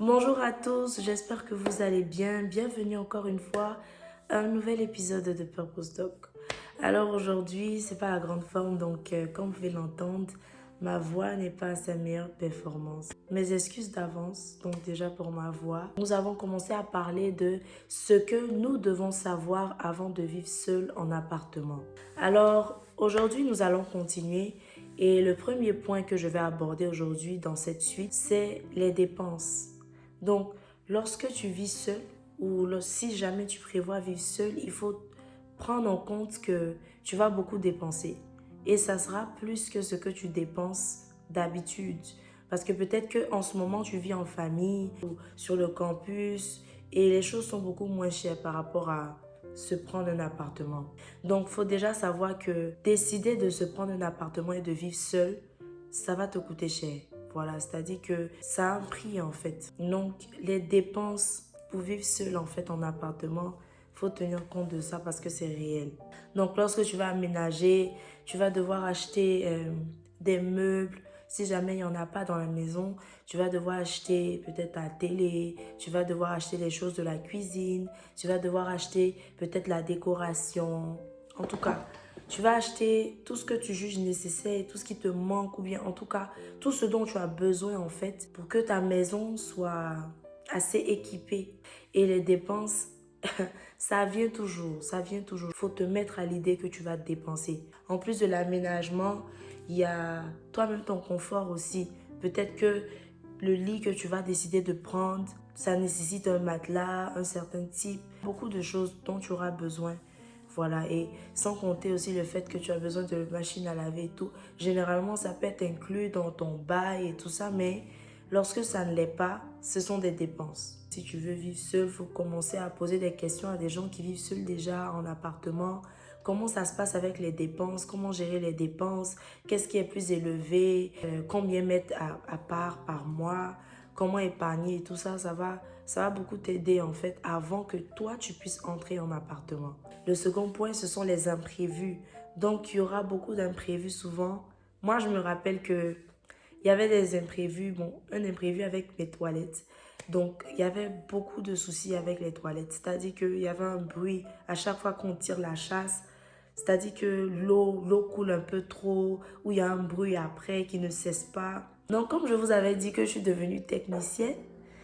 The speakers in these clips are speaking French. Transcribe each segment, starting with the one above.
Bonjour à tous, j'espère que vous allez bien. Bienvenue encore une fois à un nouvel épisode de Purpose Talk. Alors aujourd'hui, c'est pas la grande forme, donc comme vous pouvez l'entendre, ma voix n'est pas à sa meilleure performance. Mes excuses d'avance, donc déjà pour ma voix. Nous avons commencé à parler de ce que nous devons savoir avant de vivre seul en appartement. Alors aujourd'hui, nous allons continuer. Et le premier point que je vais aborder aujourd'hui dans cette suite, c'est les dépenses. Donc, lorsque tu vis seul ou si jamais tu prévois vivre seul, il faut prendre en compte que tu vas beaucoup dépenser. Et ça sera plus que ce que tu dépenses d'habitude. Parce que peut-être qu'en ce moment, tu vis en famille ou sur le campus et les choses sont beaucoup moins chères par rapport à se prendre un appartement. Donc, il faut déjà savoir que décider de se prendre un appartement et de vivre seul, ça va te coûter cher. Voilà, c'est-à-dire que ça a un prix en fait. Donc, les dépenses pour vivre seul en fait en appartement, il faut tenir compte de ça parce que c'est réel. Donc, lorsque tu vas aménager, tu vas devoir acheter des meubles. Si jamais il n'y en a pas dans la maison, tu vas devoir acheter peut-être ta télé, tu vas devoir acheter les choses de la cuisine, tu vas devoir acheter peut-être la décoration. En tout cas, tu vas acheter tout ce que tu juges nécessaire, tout ce qui te manque ou bien en tout cas, tout ce dont tu as besoin en fait pour que ta maison soit assez équipée. Et les dépenses, ça vient toujours, ça vient toujours. Il faut te mettre à l'idée que tu vas te dépenser. En plus de l'aménagement, il y a toi-même ton confort aussi. Peut-être que le lit que tu vas décider de prendre, ça nécessite un matelas, un certain type, beaucoup de choses dont tu auras besoin. Voilà, et sans compter aussi le fait que tu as besoin de machine à laver et tout. Généralement, ça peut être inclus dans ton bail et tout ça, mais lorsque ça ne l'est pas, ce sont des dépenses. Si tu veux vivre seul, il faut commencer à poser des questions à des gens qui vivent seuls déjà en appartement. Comment ça se passe avec les dépenses? Comment gérer les dépenses? Qu'est-ce qui est plus élevé? Combien mettre à part par mois? Comment épargner et tout ça, ça va beaucoup t'aider en fait avant que toi tu puisses entrer en appartement. Le second point, ce sont les imprévus. Donc, il y aura beaucoup d'imprévus souvent. Moi, je me rappelle que il y avait des imprévus. Bon, un imprévu avec mes toilettes. Donc, il y avait beaucoup de soucis avec les toilettes. C'est-à-dire qu'il y avait un bruit à chaque fois qu'on tire la chasse. C'est-à-dire que l'eau coule un peu trop, ou il y a un bruit après qui ne cesse pas. Donc, comme je vous avais dit que je suis devenue technicienne,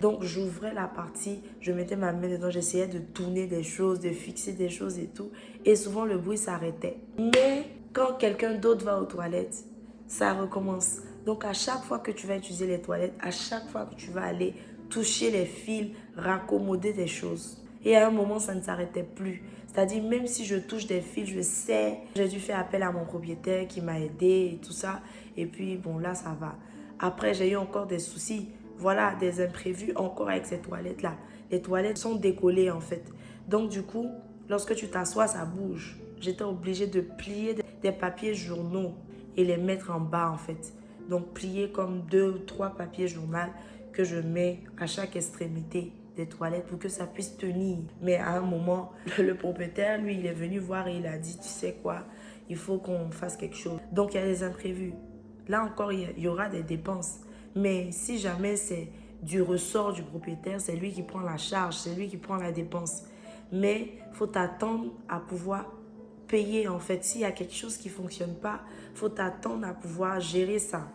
donc j'ouvrais la partie, je mettais ma main dedans, j'essayais de tourner des choses, de fixer des choses et tout. Et souvent, le bruit s'arrêtait. Mais quand quelqu'un d'autre va aux toilettes, ça recommence. Donc, à chaque fois que tu vas utiliser les toilettes, à chaque fois que tu vas aller toucher les fils, raccommoder des choses. Et à un moment, ça ne s'arrêtait plus. C'est-à-dire, même si je touche des fils, je sais, j'ai dû faire appel à mon propriétaire qui m'a aidé et tout ça. Et puis, bon, là, ça va. Après, j'ai eu encore des soucis. Voilà, des imprévus encore avec ces toilettes-là. Les toilettes sont décollées, en fait. Donc, du coup, lorsque tu t'assois, ça bouge. J'étais obligée de plier des papiers journaux et les mettre en bas, en fait. Donc, plier comme 2 ou 3 papiers journaux que je mets à chaque extrémité des toilettes pour que ça puisse tenir. Mais à un moment, le propriétaire, lui, il est venu voir et il a dit, tu sais quoi, il faut qu'on fasse quelque chose. Donc, il y a des imprévus. Là encore, il y aura des dépenses. Mais si jamais c'est du ressort du propriétaire, c'est lui qui prend la charge, c'est lui qui prend la dépense. Mais il faut t'attendre à pouvoir payer en fait. S'il y a quelque chose qui ne fonctionne pas, il faut t'attendre à pouvoir gérer ça.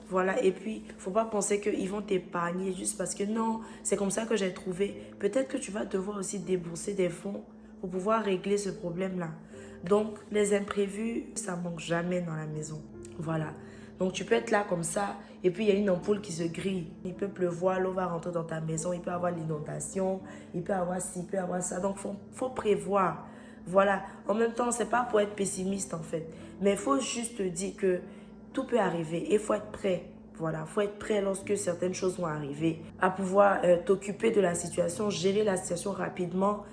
Voilà, et puis, il ne faut pas penser qu'ils vont t'épargner juste parce que non, c'est comme ça que j'ai trouvé. Peut-être que tu vas devoir aussi débourser des fonds pour pouvoir régler ce problème-là. Donc, les imprévus, ça ne manque jamais dans la maison. Voilà. Donc, tu peux être là comme ça et puis il y a une ampoule qui se grille. Il peut pleuvoir, l'eau va rentrer dans ta maison, il peut y avoir l'inondation, il peut y avoir ci, il peut y avoir ça. Donc, il faut prévoir. Voilà, en même temps, c'est pas pour être pessimiste en fait. Mais il faut juste dire que tout peut arriver et il faut être prêt. Voilà, il faut être prêt lorsque certaines choses vont arriver, à pouvoir t'occuper de la situation, gérer la situation rapidement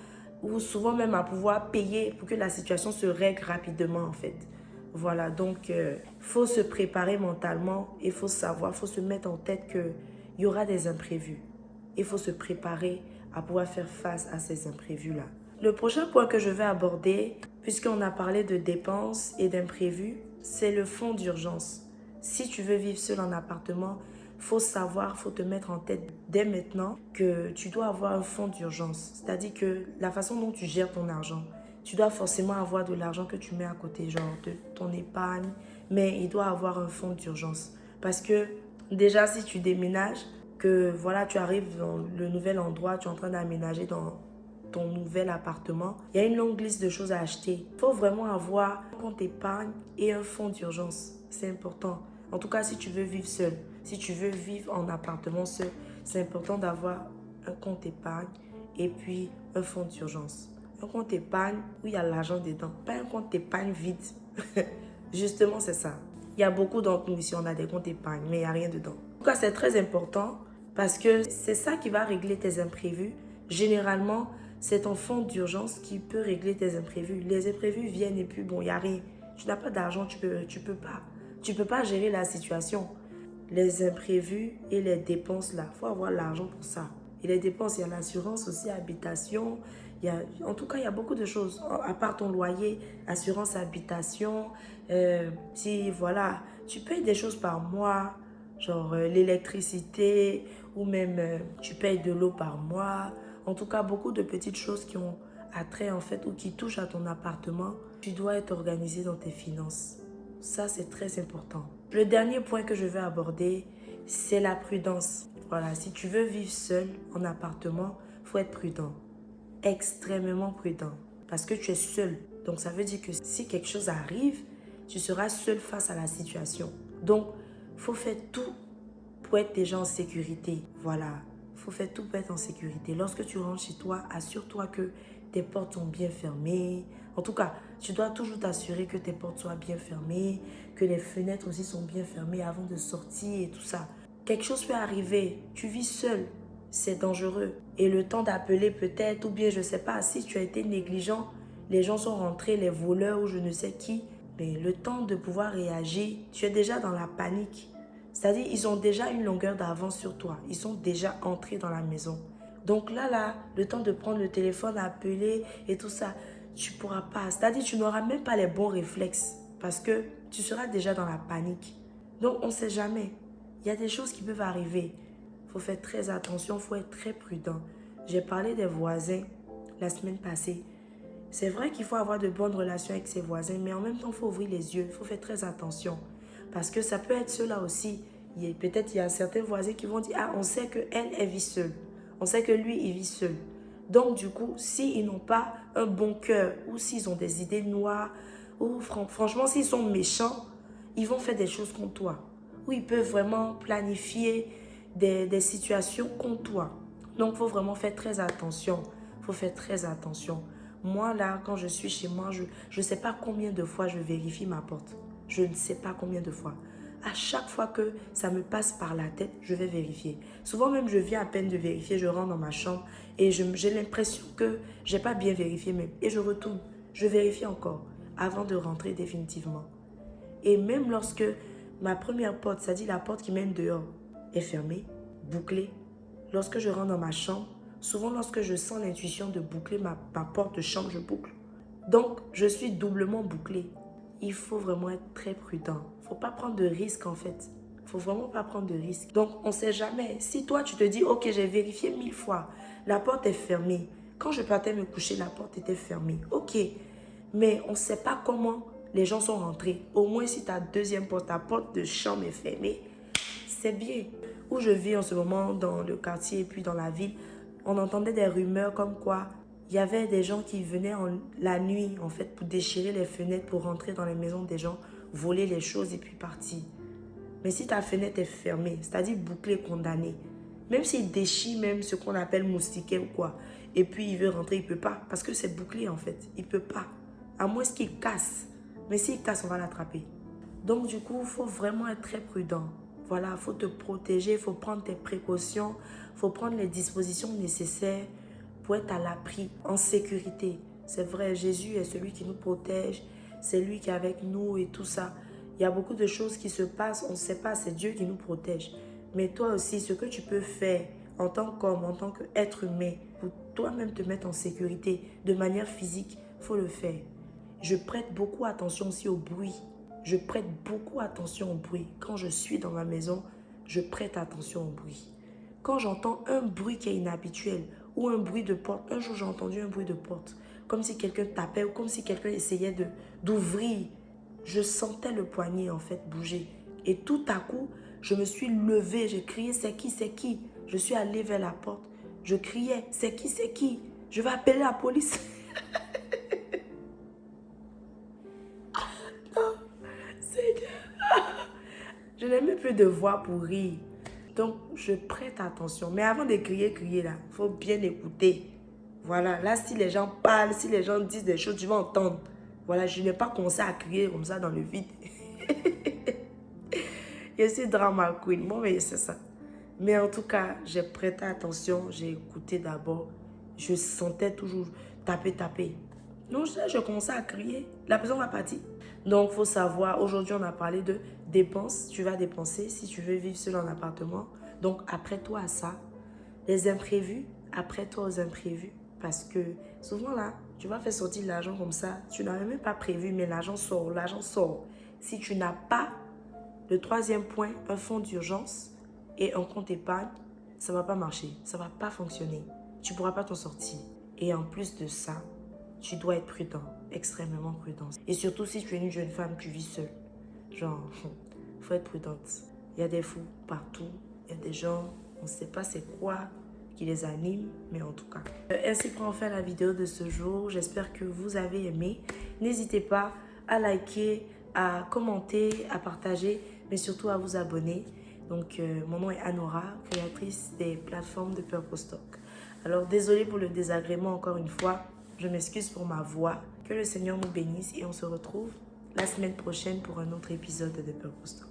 ou souvent même à pouvoir payer pour que la situation se règle rapidement en fait. Voilà, donc faut se préparer mentalement, il faut savoir, il faut se mettre en tête qu'il y aura des imprévus. Il faut se préparer à pouvoir faire face à ces imprévus-là. Le prochain point que je vais aborder, puisqu'on a parlé de dépenses et d'imprévus, c'est le fonds d'urgence. Si tu veux vivre seul en appartement, faut savoir, faut te mettre en tête dès maintenant que tu dois avoir un fonds d'urgence. C'est-à-dire que la façon dont tu gères ton argent, tu dois forcément avoir de l'argent que tu mets à côté, genre de ton épargne, mais il doit avoir un fonds d'urgence. Parce que déjà, si tu déménages, que voilà, tu arrives dans le nouvel endroit, tu es en train d'aménager dans ton nouvel appartement, il y a une longue liste de choses à acheter. Il faut vraiment avoir un compte épargne et un fonds d'urgence. C'est important. En tout cas, si tu veux vivre seul, si tu veux vivre en appartement seul, c'est important d'avoir un compte épargne et puis un fonds d'urgence. Un compte épargne où il y a l'argent dedans, pas un compte épargne vide. Justement, c'est ça. Il y a beaucoup d'entre nous ici, on a des comptes épargne, mais il n'y a rien dedans. En tout cas, c'est très important parce que c'est ça qui va régler tes imprévus. Généralement, c'est ton fonds d'urgence qui peut régler tes imprévus. Les imprévus viennent et puis bon, il n'y a rien. Tu n'as pas d'argent, tu peux pas. Tu peux pas gérer la situation. Les imprévus et les dépenses là, il faut avoir l'argent pour ça. Et les dépenses, il y a l'assurance aussi, habitation. En tout cas, il y a beaucoup de choses. À part ton loyer, assurance habitation. Si voilà, tu payes des choses par mois, genre l'électricité ou même tu payes de l'eau par mois. En tout cas, beaucoup de petites choses qui ont attrait en fait ou qui touchent à ton appartement. Tu dois être organisé dans tes finances. Ça, c'est très important. Le dernier point que je vais aborder, c'est la prudence. Voilà, si tu veux vivre seul en appartement, il faut être prudent. Extrêmement prudent. Parce que tu es seul. Donc, ça veut dire que si quelque chose arrive, tu seras seul face à la situation. Donc, il faut faire tout pour être déjà en sécurité. Voilà, il faut faire tout pour être en sécurité. Lorsque tu rentres chez toi, assure-toi que tes portes sont bien fermées. En tout cas, tu dois toujours t'assurer que tes portes soient bien fermées, que les fenêtres aussi sont bien fermées avant de sortir et tout ça. Quelque chose peut arriver, tu vis seul, c'est dangereux. Et le temps d'appeler peut-être, ou bien je ne sais pas, si tu as été négligent, les gens sont rentrés, les voleurs ou je ne sais qui, mais le temps de pouvoir réagir, tu es déjà dans la panique. C'est-à-dire, ils ont déjà une longueur d'avance sur toi. Ils sont déjà entrés dans la maison. Donc là, le temps de prendre le téléphone, appeler et tout ça, tu ne pourras pas. C'est-à-dire, tu n'auras même pas les bons réflexes parce que tu seras déjà dans la panique. Donc, on ne sait jamais. Il y a des choses qui peuvent arriver. Il faut faire très attention, il faut être très prudent. J'ai parlé des voisins la semaine passée. C'est vrai qu'il faut avoir de bonnes relations avec ses voisins, mais en même temps, il faut ouvrir les yeux, il faut faire très attention. Parce que ça peut être cela aussi. Peut-être il y a certains voisins qui vont dire, ah, on sait qu'elle, elle vit seule. On sait que lui, il vit seul. Donc, du coup, s'ils n'ont pas un bon cœur, ou s'ils ont des idées noires, ou franchement, s'ils sont méchants, ils vont faire des choses contre toi. Ou ils peuvent vraiment planifier des situations contre toi. Donc, il faut vraiment faire très attention. Il faut faire très attention. Moi, là, quand je suis chez moi, je ne sais pas combien de fois je vérifie ma porte. Je ne sais pas combien de fois. À chaque fois que ça me passe par la tête, je vais vérifier. Souvent même, je viens à peine de vérifier, je rentre dans ma chambre et j'ai l'impression que je n'ai pas bien vérifié même. Et je retourne, je vérifie encore avant de rentrer définitivement. Et même lorsque ma première porte, c'est-à-dire la porte qui mène dehors, est fermée, bouclée, lorsque je rentre dans ma chambre, souvent lorsque je sens l'intuition de boucler ma porte de chambre, je boucle. Donc, je suis doublement bouclée. Il faut vraiment être très prudent. Il ne faut pas prendre de risques en fait. Il ne faut vraiment pas prendre de risques. Donc, on ne sait jamais. Si toi, tu te dis, ok, j'ai vérifié 1000 fois, la porte est fermée. Quand je partais me coucher, la porte était fermée. Ok, mais on ne sait pas comment les gens sont rentrés. Au moins, si ta deuxième porte, ta porte de chambre est fermée, c'est bien. Où je vis en ce moment, dans le quartier et puis dans la ville, on entendait des rumeurs comme quoi il y avait des gens qui venaient la nuit, en fait, pour déchirer les fenêtres, pour rentrer dans les maisons des gens, voler les choses et puis partir. Mais si ta fenêtre est fermée, c'est-à-dire bouclée, condamnée, Même s'il déchire même ce qu'on appelle moustiquaire ou quoi, et puis il veut rentrer, il ne peut pas. Parce que c'est bouclé en fait. Il ne peut pas. À moins qu'il casse. Mais s'il casse, on va l'attraper. Donc du coup, il faut vraiment être très prudent. Voilà, il faut te protéger, il faut prendre tes précautions, il faut prendre les dispositions nécessaires pour être à l'abri, en sécurité. C'est vrai, Jésus est celui qui nous protège, c'est lui qui est avec nous et tout ça. Il y a beaucoup de choses qui se passent, on ne sait pas, c'est Dieu qui nous protège. Mais toi aussi, ce que tu peux faire en tant qu'homme, en tant qu'être humain, pour toi-même te mettre en sécurité de manière physique, il faut le faire. Je prête beaucoup attention aussi au bruit. Je prête beaucoup attention au bruit. Quand je suis dans ma maison, je prête attention au bruit. Quand j'entends un bruit qui est inhabituel ou un bruit de porte, un jour j'ai entendu un bruit de porte, comme si quelqu'un tapait ou comme si quelqu'un essayait d'ouvrir. Je sentais le poignet en fait bouger. Et tout à coup, je me suis levée, j'ai crié, c'est qui, c'est qui? Je suis allée vers la porte. Je criais, c'est qui, c'est qui? Je vais appeler la police. Je n'ai même plus de voix pour rire. Donc, je prête attention. Mais avant de crier, là, il faut bien écouter. Voilà, là, si les gens parlent, si les gens disent des choses, tu vas entendre. Voilà, je n'ai pas commencé à crier comme ça dans le vide. Je suis drama queen. Bon, mais c'est ça. Mais en tout cas, j'ai prêté attention, j'ai écouté d'abord. Je sentais toujours taper, taper. Donc, je commençais à crier. La personne va partir. Donc, il faut savoir, aujourd'hui, on a parlé de dépenses. Tu vas dépenser si tu veux vivre seul en appartement. Donc, apprête-toi à ça. Les imprévus, apprête-toi aux imprévus. Parce que souvent, là, tu vas faire sortir l'argent comme ça. Tu n'avais même pas prévu, mais l'argent sort, l'argent sort. Si tu n'as pas, le troisième point, un fonds d'urgence et un compte épargne, ça ne va pas marcher. Ça ne va pas fonctionner. Tu ne pourras pas t'en sortir. Et en plus de ça, tu dois être prudent, extrêmement prudent. Et surtout si tu es une jeune femme, tu vis seule. Genre, il faut être prudente. Il y a des fous partout. Il y a des gens, on ne sait pas c'est quoi qui les anime, mais en tout cas. Ainsi prend fin la vidéo de ce jour. J'espère que vous avez aimé. N'hésitez pas à liker, à commenter, à partager, mais surtout à vous abonner. Donc, mon nom est Anora, créatrice des plateformes de Purple Stock. Alors, désolée pour le désagrément encore une fois. Je m'excuse pour ma voix. Que le Seigneur nous bénisse et on se retrouve la semaine prochaine pour un autre épisode de Purple Stock.